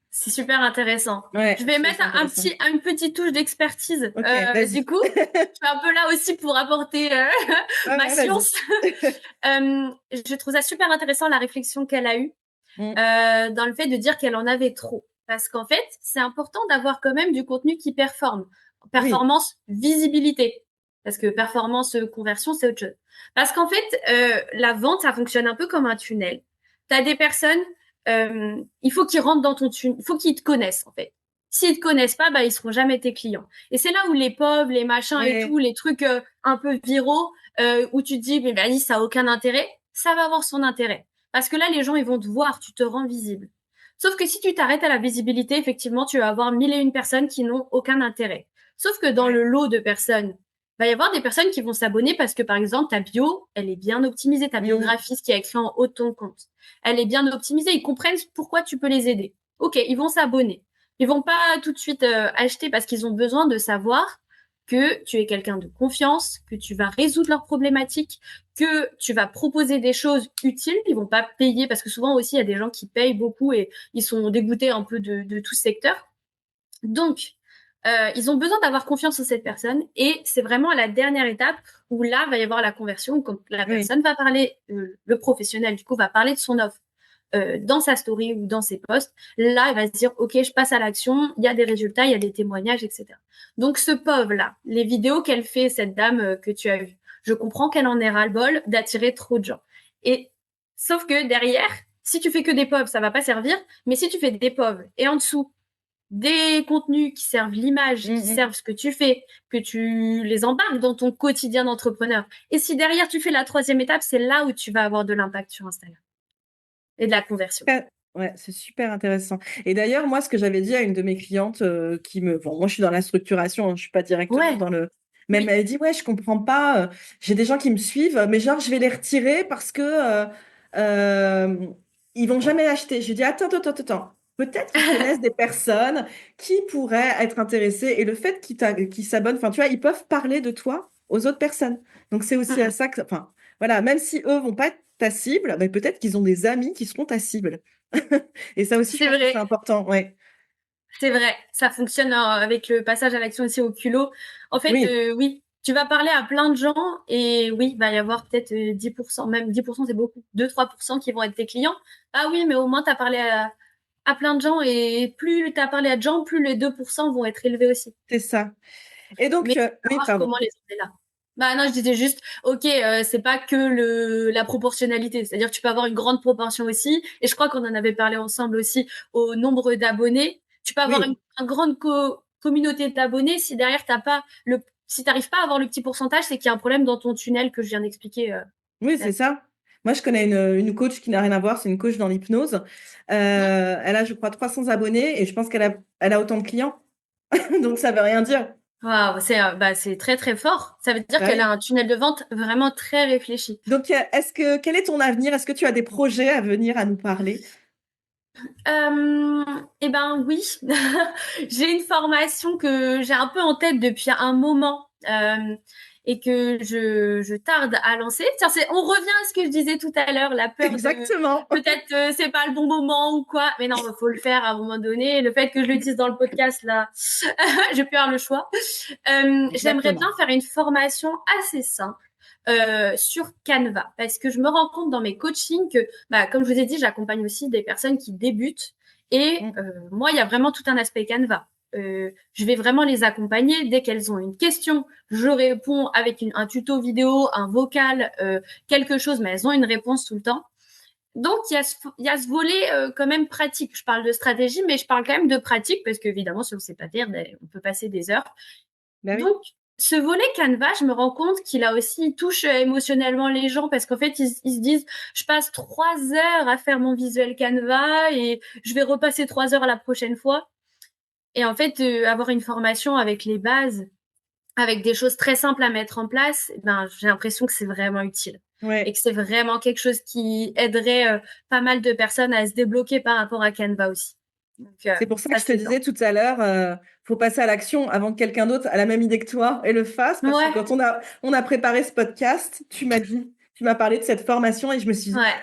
c'est super intéressant. Ouais, Je je vais trouvais mettre ça intéressant. une petite touche d'expertise. Ok, vas-y. Du coup, je suis un peu là aussi pour apporter Ouais, ma ouais, vas-y. science. Je trouve ça super intéressant la réflexion qu'elle a eue Mm. dans le fait de dire qu'elle en avait trop. Parce qu'en fait, c'est important d'avoir quand même du contenu qui performe. Oui. Performance, visibilité. Parce que performance, conversion, c'est autre chose. Parce qu'en fait, la vente, ça fonctionne un peu comme un tunnel. Tu as des personnes, il faut qu'ils rentrent dans ton tunnel, il faut qu'ils te connaissent en fait. S'ils te connaissent pas, bah ils seront jamais tes clients. Et c'est là où les pubs, les machins et tout, Ouais. les trucs un peu viraux, où tu te dis, mais vas-y, ça a aucun intérêt, ça va avoir son intérêt. Parce que là, les gens, ils vont te voir, tu te rends visible. Sauf que si tu t'arrêtes à la visibilité, effectivement, tu vas avoir mille et une personnes qui n'ont aucun intérêt. Sauf que dans Ouais. le lot de personnes, il va y avoir des personnes qui vont s'abonner parce que, par exemple, ta bio, elle est bien optimisée, ta Mm. biographie, ce qui est écrit en haut de ton compte. Elle est bien optimisée, ils comprennent pourquoi tu peux les aider. Ok, ils vont s'abonner. Ils vont pas tout de suite acheter parce qu'ils ont besoin de savoir que tu es quelqu'un de confiance, que tu vas résoudre leurs problématiques, que tu vas proposer des choses utiles. Ils vont pas payer parce que souvent aussi il y a des gens qui payent beaucoup et ils sont dégoûtés un peu de tout ce secteur. Donc, ils ont besoin d'avoir confiance en cette personne et c'est vraiment à la dernière étape où là va y avoir la conversion, quand la Oui. personne va parler, le professionnel du coup va parler de son offre dans sa story ou dans ses posts. Là, il va se dire, OK, je passe à l'action, il y a des résultats, il y a des témoignages, etc. Donc, ce pauvre-là, les vidéos qu'elle fait, cette dame que tu as vue, je comprends qu'elle en ait ras-le-bol d'attirer trop de gens. Et sauf que derrière, si tu fais que des pauvres, ça va pas servir. Mais si tu fais des pauvres et en dessous, des contenus qui servent l'image, qui Mm, mm. servent ce que tu fais, que tu les embarques dans ton quotidien d'entrepreneur. Et si derrière tu fais la troisième étape, c'est là où tu vas avoir de l'impact sur Instagram et de la conversion. Ouais, c'est super intéressant. Et d'ailleurs, moi, ce que j'avais dit à une de mes clientes bon, moi, je suis dans la structuration, hein, je suis pas directement Ouais, dans le. Mais elle oui. m'avait dit, ouais, je comprends pas. J'ai des gens qui me suivent, mais genre, je vais les retirer parce que euh, ils vont jamais acheter. Je lui dis, attends, attends, attends, attends. Peut-être qu'ils connaissent des personnes qui pourraient être intéressées. Et le fait qu'ils s'abonnent, enfin, tu vois, ils peuvent parler de toi aux autres personnes. Donc, c'est Mm, aussi à mm. ça que, enfin, voilà, même si eux vont pas être ta cible, mais peut-être qu'ils ont des amis qui seront ta cible. Et ça aussi, je C'est pense que c'est vrai. important. Ouais. C'est vrai, ça fonctionne avec le passage à l'action aussi au culot. En fait, Oui, oui, tu vas parler à plein de gens et oui, il va y avoir peut-être 10%, même 10% c'est beaucoup, 2-3% qui vont être tes clients. Ah oui, mais au moins tu as parlé à plein de gens et plus tu as parlé à de gens, plus les 2% vont être élevés aussi. c'est ça. Et donc, Mais oui, savoir pardon. comment les emmener là. Bah non, je disais juste, ok, c'est pas que la proportionnalité, c'est-à-dire que tu peux avoir une grande proportion aussi, et je crois qu'on en avait parlé ensemble aussi au nombre d'abonnés. Tu peux avoir Oui, une grande communauté d'abonnés si derrière t'as pas si t'arrives pas à avoir le petit pourcentage, c'est qu'il y a un problème dans ton tunnel que je viens d'expliquer. oui, c'est ça. Moi, je connais une coach qui n'a rien à voir, c'est une coach dans l'hypnose. Elle a, je crois, 300 abonnés et je pense elle a autant de clients. Donc, ça veut rien dire. Waouh, c'est très très fort. Ça veut dire Bah qu'elle a oui. un tunnel de vente vraiment très réfléchi. Donc, quel est ton avenir? Est-ce que tu as des projets à venir à nous parler? Eh ben oui, j'ai une formation que j'ai un peu en tête depuis un moment et que je tarde à lancer. Tiens, on revient à ce que je disais tout à l'heure, la peur de Exactement. peut-être c'est pas le bon moment ou quoi. Mais non, il faut le faire à un moment donné. Le fait que je le dise dans le podcast là, je vais plus avoir le choix. J'aimerais bien Exactement. faire une formation assez simple sur Canva parce que je me rends compte dans mes coachings que, bah, comme je vous ai dit, j'accompagne aussi des personnes qui débutent et Mm. moi, il y a vraiment tout un aspect Canva. Je vais vraiment les accompagner dès qu'elles ont une question. Je réponds avec un tuto vidéo, un vocal, quelque chose, mais elles ont une réponse tout le temps. Donc, il y a ce volet quand même pratique. Je parle de stratégie, mais je parle quand même de pratique parce qu'évidemment, si on ne sait pas dire, ben, on peut passer des heures. Bah oui. Donc, ce volet Canva, je me rends compte qu'il a aussi, il touche émotionnellement les gens parce qu'en fait, ils se disent, je passe 3 heures à faire mon visuel Canva et je vais repasser 3 heures la prochaine fois. Et en fait, avoir une formation avec les bases, avec des choses très simples à mettre en place, ben, j'ai l'impression que c'est vraiment utile et Ouais. que c'est vraiment quelque chose qui aiderait pas mal de personnes à se débloquer par rapport à Canva aussi. Donc, C'est pour ça que ça, je te c'est bien. disais tout à l'heure, faut passer à l'action avant que quelqu'un d'autre a la même idée que toi et le fasse, parce que Ouais, quand on a préparé ce podcast, tu m'as parlé de cette formation et je me suis dit, ouais,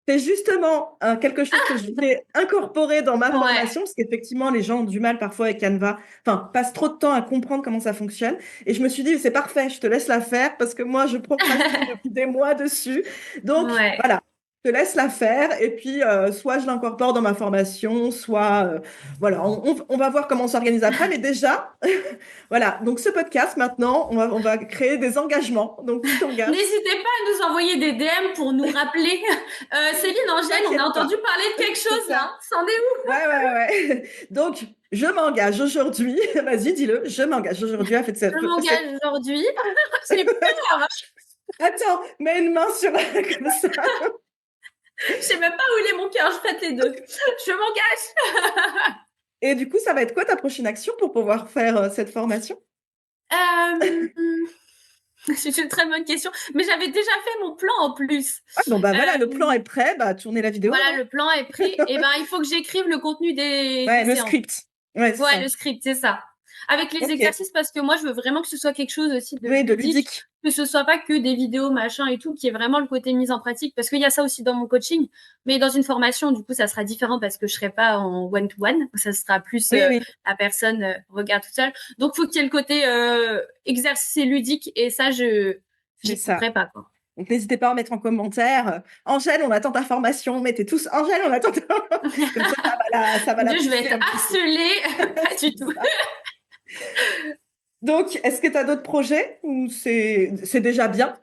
c'est justement quelque chose que je vais incorporer dans ma ouais, formation, parce qu'effectivement, les gens ont du mal parfois avec Canva, enfin, passent trop de temps à comprendre comment ça fonctionne. Et je me suis dit, c'est parfait, je te laisse la faire, parce que moi, je procrastine depuis des mois dessus. Donc, ouais. voilà. Je te laisse la faire et puis soit je l'incorpore dans ma formation, soit voilà, on va voir comment on s'organise après. Mais déjà, voilà. Donc ce podcast maintenant, on va créer des engagements. Donc tu t'engages, N'hésitez pas à nous envoyer des DM pour nous rappeler. Céline, Angèle, on a t'inquiète entendu pas. parler de quelque C'est chose ça. là. C'en est où? Ouais, ouais, ouais. Donc, je m'engage aujourd'hui. Vas-y, dis-le. Je m'engage aujourd'hui à faire Je m'engage aujourd'hui. J'ai peur. Attends, mets une main sur comme ça. Je sais même pas où il est mon cœur. Je fête les deux. Je m'engage. Et du coup, ça va être quoi ta prochaine action pour pouvoir faire cette formation? Euh, c'est une très bonne question. Mais j'avais déjà fait mon plan en plus. Ah, bon, bah voilà, le plan Euh, est prêt. Bah, tournez la vidéo, voilà, non? le plan est prêt. Et ben, il faut que j'écrive le contenu Ouais, des le séances. script. Ouais, c'est Ouais, ça. le script, c'est ça. Avec les Ok. exercices, parce que moi, je veux vraiment que ce soit quelque chose aussi de Oui, de ludique, ludique. que ce soit pas que des vidéos, machin et tout, qui est vraiment le côté mise en pratique, parce qu'il y a ça aussi dans mon coaching, mais dans une formation, du coup, ça sera différent parce que je serai pas en one-to-one, ça sera plus Oui, oui, la personne regarde toute seule. Donc, faut qu'il y ait le côté exercice et ludique, et ça, c'est j'y ça. couperai pas, quoi. Donc, n'hésitez pas à mettre en commentaire. Angèle, on attend ta formation. Mettez tous Angèle, on attend ta... Comme ça va Mon la Dieu, je vais pousser être un petit peu. harcelée. Pas du C'est tout. ça. Donc, est-ce que tu as d'autres projets ou c'est déjà bien?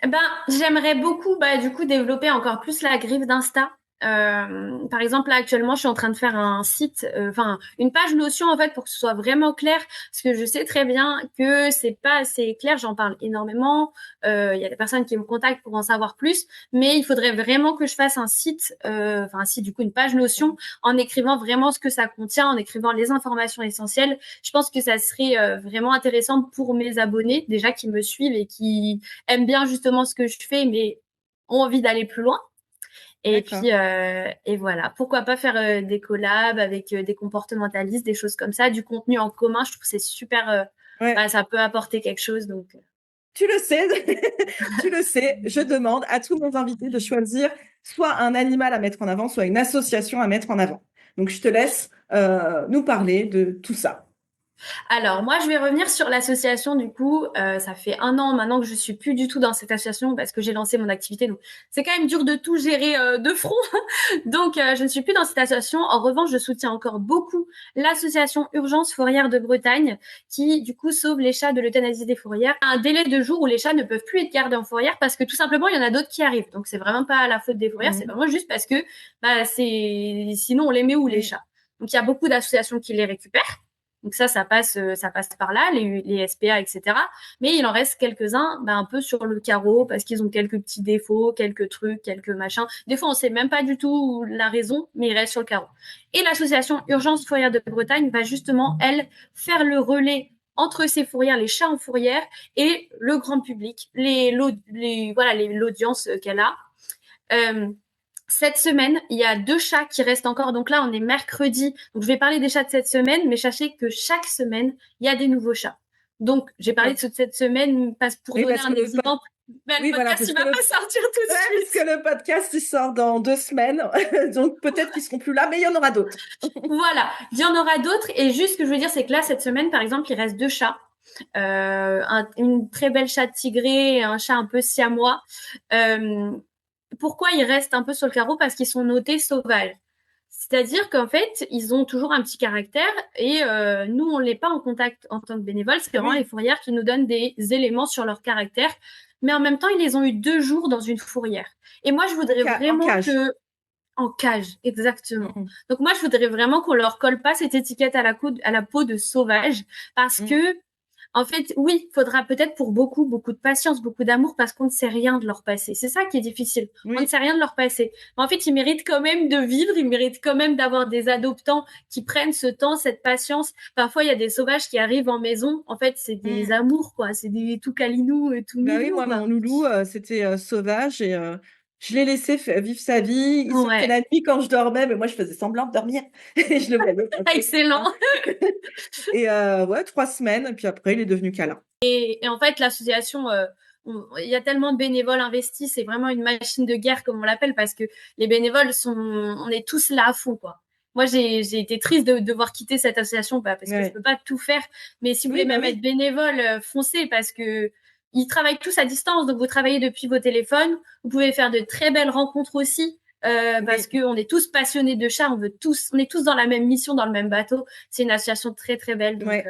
Ben, j'aimerais beaucoup, bah, du coup, développer encore plus la griffe d'Insta. Par exemple, là, actuellement, je suis en train de faire un site, enfin, une page Notion, en fait, pour que ce soit vraiment clair, parce que je sais très bien que c'est pas assez clair. J'en parle énormément. Il y a des personnes qui me contactent pour en savoir plus, mais il faudrait vraiment que je fasse un site, enfin, un site, du coup, une page Notion, en écrivant vraiment ce que ça contient, en écrivant les informations essentielles. Je pense que ça serait vraiment intéressant pour mes abonnés, déjà, qui me suivent et qui aiment bien justement ce que je fais, mais ont envie d'aller plus loin. Et D'accord. puis, et voilà. Pourquoi pas faire des collabs avec des comportementalistes, des choses comme ça, du contenu en commun. Je trouve que c'est super. Ouais. Bah, ça peut apporter quelque chose. Donc, Tu le sais, tu le sais, je demande à tous mes invités de choisir soit un animal à mettre en avant, soit une association à mettre en avant. Donc, je te laisse nous parler de tout ça. alors, moi, je vais revenir sur l'association. Du coup, ça fait 1 an maintenant que je suis plus du tout dans cette association parce que j'ai lancé mon activité. Donc, c'est quand même dur de tout gérer de front. Donc, je ne suis plus dans cette association. En revanche, je soutiens encore beaucoup l'association Urgence Fourrière de Bretagne, qui, du coup, sauve les chats de l'euthanasie des fourrières. Un délai de jours où les chats ne peuvent plus être gardés en fourrière parce que tout simplement, il y en a d'autres qui arrivent. Donc, c'est vraiment pas la faute des fourrières, c'est Mhm. vraiment juste parce que, bah, c'est sinon on les met où les Oui. chats. Donc, il y a beaucoup d'associations qui les récupèrent. Donc ça passe par là, les SPA, etc. Mais il en reste quelques-uns, ben, un peu sur le carreau parce qu'ils ont quelques petits défauts, quelques trucs, quelques machins. Des fois, on sait même pas du tout la raison, mais ils restent sur le carreau. Et l'association Urgence Fourrière de Bretagne va justement, elle, faire le relais entre ces fourrières, les chats en fourrière, et le grand public, voilà, l'audience qu'elle a. Euh, cette semaine, il y a 2 chats qui restent encore. Donc là, on est mercredi. Donc je vais parler des chats de cette semaine, mais sachez que chaque semaine, il y a des nouveaux chats. Donc j'ai parlé D'accord. de ceux de cette semaine pour Oui, donner parce que un exemple. Mais le oui, voilà, podcast, parce il que va pas sortir tout de ouais, puisque suite. le podcast il sort dans 2 semaines, donc peut-être qu'ils seront plus là, mais il y en aura d'autres. Voilà, il y en aura d'autres. Et juste ce que je veux dire, c'est que là, cette semaine, par exemple, il reste 2 chats. Une très belle chatte tigrée et un chat un peu siamois. Euh, Pourquoi ils restent un peu sur le carreau? Parce qu'ils sont notés sauvages. C'est-à-dire qu'en fait, ils ont toujours un petit caractère et nous, on l'est pas en contact en tant que bénévole. C'est vraiment les Oui, fourrières qui nous donnent des éléments sur leur caractère. Mais en même temps, ils les ont eu 2 jours dans une fourrière. Et moi, je voudrais en vraiment cage. que... En cage, exactement. Mhm. Donc moi, je voudrais vraiment qu'on leur colle pas cette étiquette à la peau de sauvage parce Mhm. que en fait, oui, faudra peut-être pour beaucoup, beaucoup de patience, beaucoup d'amour, parce qu'on ne sait rien de leur passé. C'est ça qui est difficile. On ne Oui. sait rien de leur passé. Mais en fait, ils méritent quand même de vivre, ils méritent quand même d'avoir des adoptants qui prennent ce temps, cette patience. Parfois, il y a des sauvages qui arrivent en maison. En fait, c'est des Mhm. amours, quoi. C'est des tout câlinous et tout Bah oui, mignons, moi, quoi. mon loulou, c'était sauvage et je l'ai laissé vivre sa vie. Il sortait Ouais. la nuit quand je dormais, mais moi, je faisais semblant de dormir et je le voyais passer comme ça. Excellent. Et ouais, 3 semaines, et puis après, il est devenu câlin. Et en fait, l'association, il y a tellement de bénévoles investis, c'est vraiment une machine de guerre, comme on l'appelle, parce que les bénévoles on est tous là à fond, quoi. Moi, j'ai été triste de devoir quitter cette association, bah, parce que je Ouais. peux pas tout faire. Mais si vous Oui, voulez bah même être oui. bénévole, foncez, parce que ils travaillent tous à distance, donc vous travaillez depuis vos téléphones. Vous pouvez faire de très belles rencontres aussi, parce Oui. que on est tous passionnés de chats, on est tous dans la même mission, dans le même bateau. C'est une association très très belle, donc. Ouais.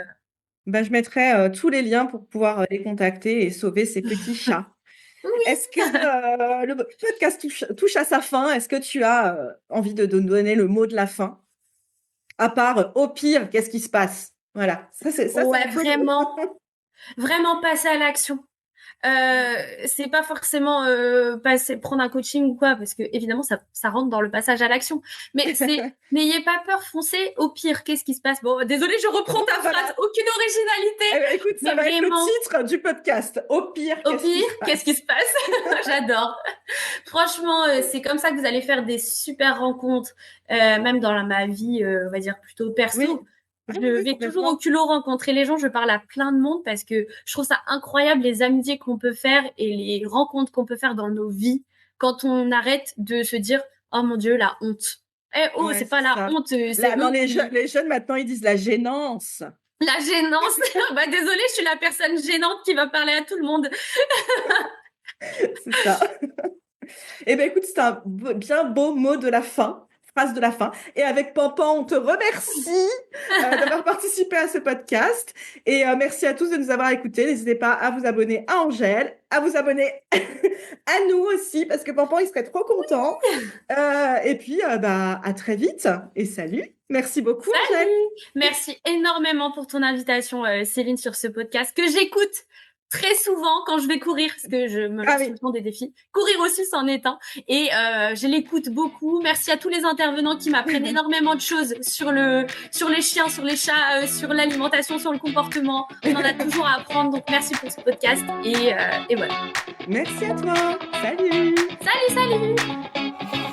Bah, je mettrai tous les liens pour pouvoir les contacter et sauver ces petits chats. Est-ce que le podcast touche à sa fin? Est-ce que tu as envie de donner le mot de la fin? À part, au pire, qu'est-ce qui se passe? Voilà, ça, c'est Ouais, un peu vraiment. Vraiment passer à l'action. C'est pas forcément prendre un coaching ou quoi, parce que évidemment ça rentre dans le passage à l'action. Mais c'est n'ayez pas peur, foncez. Au pire, qu'est-ce qui se passe? Bon, désolé, je reprends oui, ta phrase. voilà. Aucune originalité, Eh ben, écoute, ça mais va être le vraiment. titre du podcast. Au pire, Au qu'est-ce qui pire, se qu'est-ce qui passe? se passe? J'adore. Franchement, c'est comme ça que vous allez faire des super rencontres, même dans ma vie, on va dire plutôt Oui, perso. ah, Je oui, oui, vais toujours au complètement. culot rencontrer les gens, je parle à plein de monde parce que je trouve ça incroyable les amitiés qu'on peut faire et les rencontres qu'on peut faire dans nos vies quand on arrête de se dire oh mon Dieu, la honte. Eh oh, Ouais, c'est c'est pas la ça. honte, Là, c'est non, eux qui les jeunes maintenant, ils disent la gênance. la gênance. Bah désolée, je suis la personne gênante qui va parler à tout le monde. C'est ça. Eh ben, écoute, c'est un bien beau mot de la fin. phrase de la fin. Et avec Pampan, on te remercie d'avoir participé à ce podcast. Et merci à tous de nous avoir écoutés. N'hésitez pas à vous abonner à Angèle, à vous abonner à nous aussi, parce que Pampan, il serait trop content. Et puis, à très vite et salut. Merci beaucoup, Angèle. Salut! Merci énormément pour ton invitation, Céline, sur ce podcast que j'écoute très souvent quand je vais courir, parce que je me lance tout le temps des défis. Courir aussi, c'en est un. Et je l'écoute beaucoup. Merci à tous les intervenants qui m'apprennent énormément de choses sur les chiens, sur les chats, sur l'alimentation, sur le comportement. On en a toujours à apprendre. Donc, merci pour ce podcast. Et voilà. Merci à toi. Salut. Salut, salut!